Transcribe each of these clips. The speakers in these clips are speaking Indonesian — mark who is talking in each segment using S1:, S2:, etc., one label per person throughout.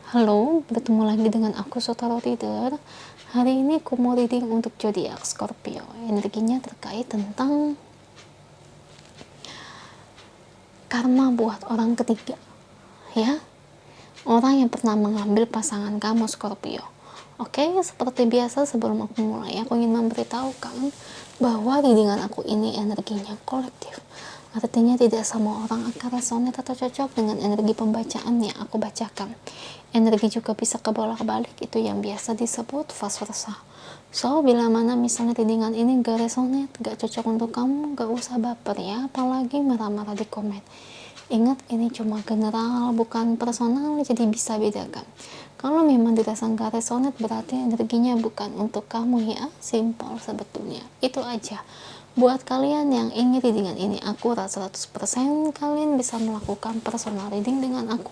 S1: Halo, bertemu lagi dengan aku Sotaro Reader. Hari ini aku mau reading untuk zodiak Scorpio. Energinya terkait tentang karma buat orang ketiga, ya. Orang yang pernah mengambil pasangan kamu Scorpio. Oke, seperti biasa sebelum aku mulai, aku ingin memberitahukan bahwa readingan aku ini energinya kolektif. Artinya tidak semua orang akan resonate atau cocok dengan energi pembacaan yang aku bacakan. Energi juga bisa kebolak-balik, itu yang biasa disebut vice versa. So, bila mana misalnya readingan ini gak resonate, gak cocok untuk kamu, gak usah baper ya, apalagi marah-marah di komen. Ingat, ini cuma general, bukan personal, jadi bisa bedakan. Kalau memang dirasa gak resonate, berarti energinya bukan untuk kamu ya, simple sebetulnya. Itu aja. Buat kalian yang ingin readingan ini akurat 100%, kalian bisa melakukan personal reading dengan aku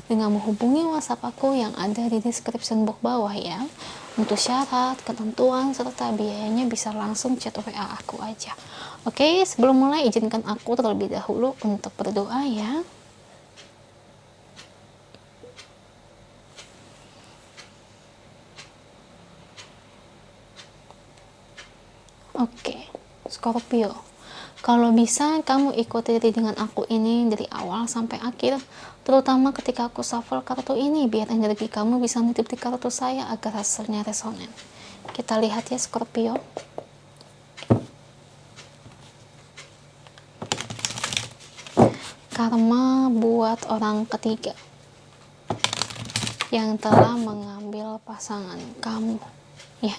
S1: dengan menghubungi WhatsApp aku yang ada di description box bawah ya. Untuk syarat, ketentuan, serta biayanya bisa langsung chat WA aku aja. Oke, sebelum mulai izinkan aku terlebih dahulu untuk berdoa ya. Oke, Scorpio, kalau bisa kamu ikuti readingan aku ini dari awal sampai akhir, terutama ketika aku shuffle kartu ini, biar energi kamu bisa nitip di kartu saya agar hasilnya resonan. Kita lihat ya Scorpio. Karma buat orang ketiga yang telah mengambil pasangan kamu. Ya,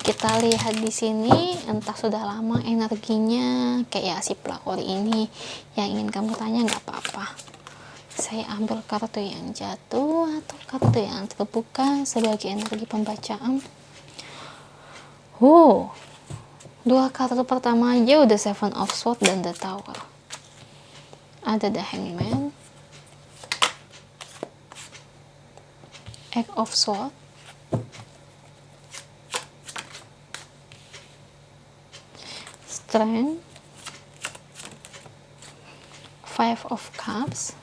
S1: kita lihat di sini, entah sudah lama energinya kayak si pelakor ini yang ingin kamu tanya, nggak apa-apa. Saya ambil kartu yang jatuh atau kartu yang terbuka sebagai energi pembacaan. Dua kartu pertama aja udah Seven of Swords dan The Tower. Ada The Hangman, Eight of Swords, Strength, Five of Cups,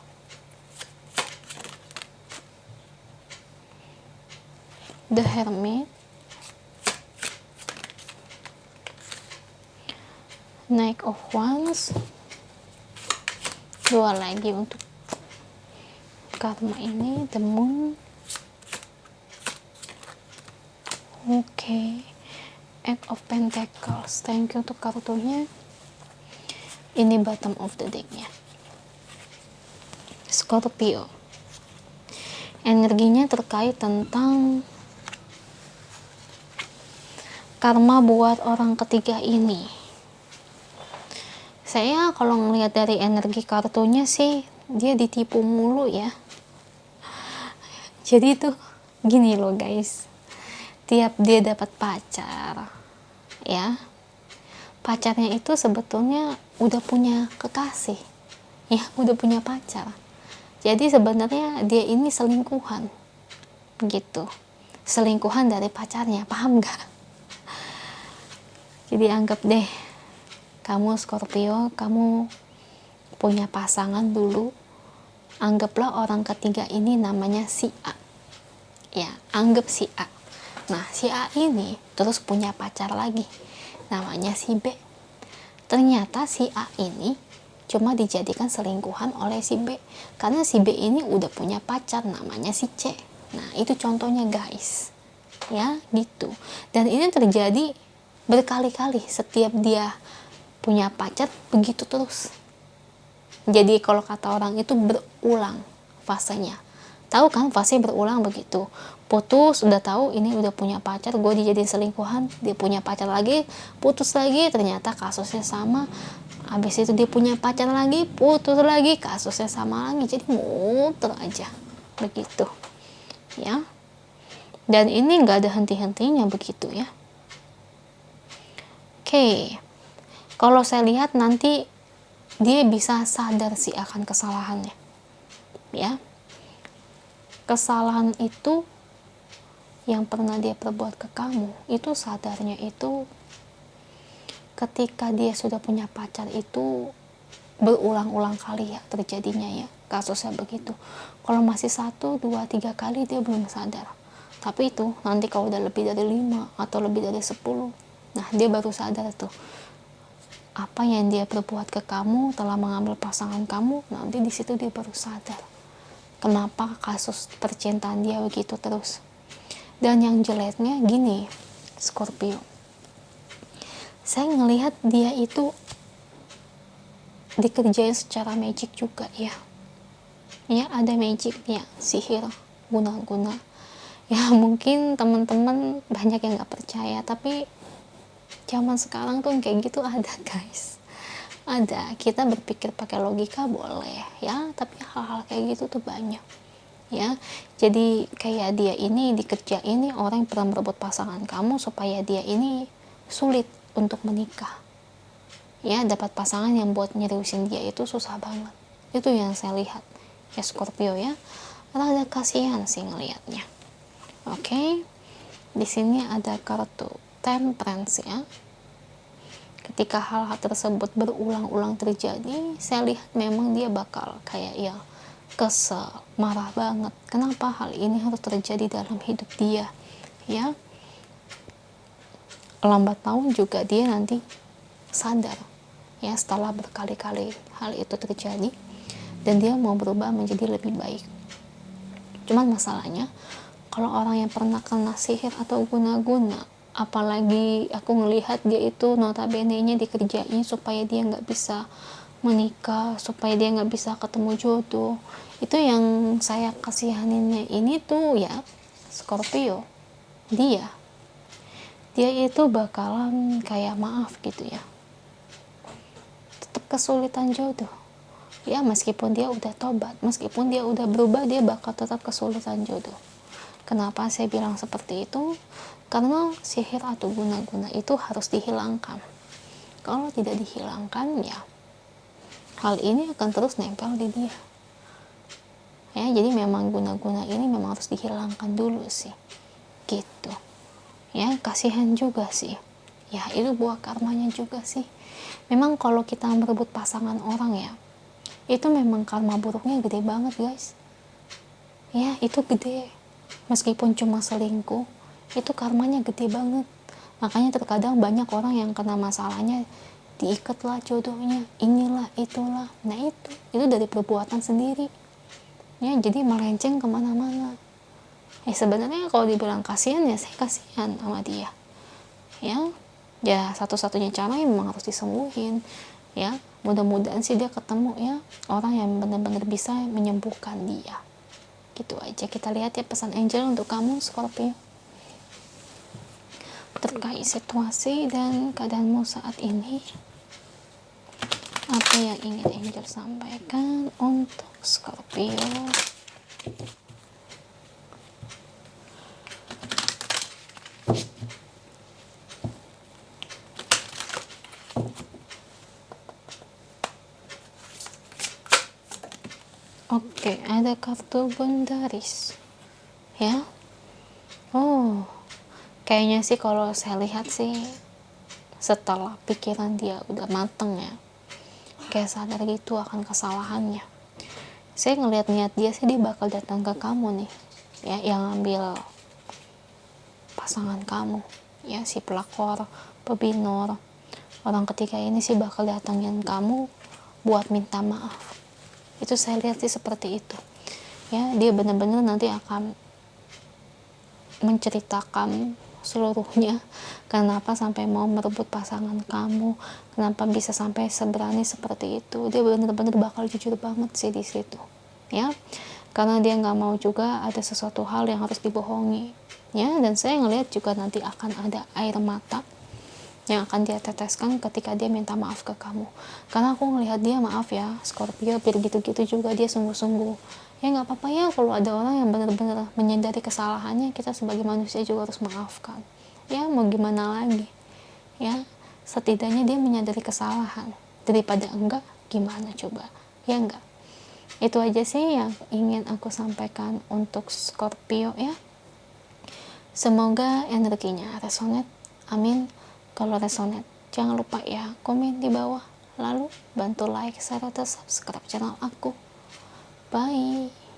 S1: The Hermit, Knight of Wands. Dua lagi untuk karma ini, The Moon. Oke, Eight of Pentacles. Thank you untuk kartunya. Ini bottom of the decknya. Scorpio, energinya terkait tentang karma buat orang ketiga ini. Saya kalau ngelihat dari energi kartunya sih, dia ditipu mulu ya. Jadi tuh gini loh guys, tiap dia dapat pacar ya, pacarnya itu sebetulnya udah punya kekasih ya, udah punya pacar. Jadi sebenarnya dia ini selingkuhan gitu, selingkuhan dari pacarnya, paham gak? Jadi anggap deh kamu Scorpio, kamu punya pasangan dulu, anggaplah orang ketiga ini namanya si A ya, anggap si A. Nah, si A ini terus punya pacar lagi, namanya si B. Ternyata si A ini cuma dijadikan selingkuhan oleh si B, karena si B ini udah punya pacar namanya si C. Nah, itu contohnya guys ya, gitu. Dan ini terjadi berkali-kali, setiap dia punya pacar begitu terus. Jadi kalau kata orang itu berulang fasenya. Tahu kan fase berulang begitu. Putus, udah tahu ini udah punya pacar, gue dijadiin selingkuhan, dia punya pacar lagi, putus lagi, ternyata kasusnya sama. Habis itu dia punya pacar lagi, putus lagi, kasusnya sama lagi. Jadi muter aja begitu ya. Dan ini nggak ada henti-hentinya begitu ya. Oke, kalau saya lihat nanti dia bisa sadar sih akan kesalahannya ya. Kesalahan itu yang pernah dia perbuat ke kamu, itu sadarnya itu ketika dia sudah punya pacar itu berulang-ulang kali ya terjadinya ya kasusnya begitu. Kalau masih 1, 2, 3 kali dia belum sadar, tapi itu nanti kalau udah lebih dari 5 atau lebih dari 10, nah dia baru sadar tuh apa yang dia perbuat ke kamu, telah mengambil pasangan kamu. Nanti di situ dia baru sadar kenapa kasus percintaan dia begitu terus. Dan yang jeleknya gini, Scorpio, saya ngelihat dia itu dikerjain secara magic juga ya. Ya ada magicnya, sihir guna-guna ya. Mungkin teman-teman banyak yang nggak percaya, tapi zaman sekarang tuh kayak gitu ada guys, ada. Kita berpikir pakai logika boleh ya, tapi hal-hal kayak gitu tuh banyak ya. Jadi kayak dia ini dikerjain nih orang yang pernah merebut pasangan kamu supaya dia ini sulit untuk menikah ya. Dapat pasangan yang buat nyeriusin dia itu susah banget. Itu yang saya lihat ya Scorpio ya. Rada kasihan sih ngelihatnya. Oke. Di sini ada kartu Temperance ya. Ketika hal-hal tersebut berulang-ulang terjadi, saya lihat memang dia bakal kayak ya kesel, marah banget. Kenapa hal ini harus terjadi dalam hidup dia? Ya, lambat laun juga dia nanti sadar ya setelah berkali-kali hal itu terjadi, dan dia mau berubah menjadi lebih baik. Cuman masalahnya kalau orang yang pernah kena sihir atau guna-guna, apalagi aku ngelihat dia itu notabene-nya dikerjain supaya dia nggak bisa menikah, supaya dia nggak bisa ketemu jodoh. Itu yang saya kasihaninnya ini tuh ya Scorpio, dia itu bakalan kayak maaf gitu ya, tetap kesulitan jodoh ya. Meskipun dia udah tobat, meskipun dia udah berubah, dia bakal tetap kesulitan jodoh. Kenapa saya bilang seperti itu? Karena sihir atau guna-guna itu harus dihilangkan. Kalau tidak dihilangkan ya hal ini akan terus nempel di dia ya. Jadi memang guna-guna ini memang harus dihilangkan dulu sih gitu ya. Kasihan juga sih ya, itu buah karmanya juga sih. Memang kalau kita merebut pasangan orang ya, itu memang karma buruknya gede banget guys ya. Itu gede, meskipun cuma selingkuh itu karmanya gede banget. Makanya terkadang banyak orang yang kena masalahnya diikatlah jodohnya, inilah itulah. Nah itu dari perbuatan sendiri ya. Jadi melenceng kemana-mana ya. Sebenarnya kalau dibilang kasihan ya saya kasihan sama dia ya. Ya satu-satunya cara yang memang harus disembuhin ya. Mudah-mudahan sih dia ketemu ya orang yang benar-benar bisa menyembuhkan dia. Gitu aja. Kita lihat ya pesan angel untuk kamu Scorpio terkait situasi dan keadaanmu saat ini. Apa yang ingin angel sampaikan untuk Scorpio? Oke, ada kartu Bondaris ya. Oh, kayaknya sih kalau saya lihat sih setelah pikiran dia udah mateng ya, kayak sadar gitu akan kesalahannya. Saya ngelihat niat dia sih dia bakal datang ke kamu nih ya, yang ambil pasangan kamu ya. Si pelakor, pebinor, orang ketiga ini sih bakal datangin kamu buat minta maaf. Itu saya lihat sih seperti itu ya. Dia benar-benar nanti akan menceritakan seluruhnya, kenapa sampai mau merebut pasangan kamu, kenapa bisa sampai seberani seperti itu. Dia benar-benar bakal jujur banget sih di situ ya, karena dia nggak mau juga ada sesuatu hal yang harus dibohongi ya. Dan saya ngelihat juga nanti akan ada air mata yang akan dia teteskan ketika dia minta maaf ke kamu. Karena aku ngelihat dia, maaf ya Scorpio, biar gitu-gitu juga dia sungguh-sungguh ya. Nggak apa-apa ya kalau ada orang yang benar-benar menyadari kesalahannya. Kita sebagai manusia juga harus maafkan ya, mau gimana lagi ya. Setidaknya dia menyadari kesalahan, daripada enggak gimana coba ya. Enggak, itu aja sih yang ingin aku sampaikan untuk Scorpio ya. Semoga energinya resonate, amin. Kalau resonate, jangan lupa ya komen di bawah, Lalu bantu like, share, atau subscribe channel aku. Bye.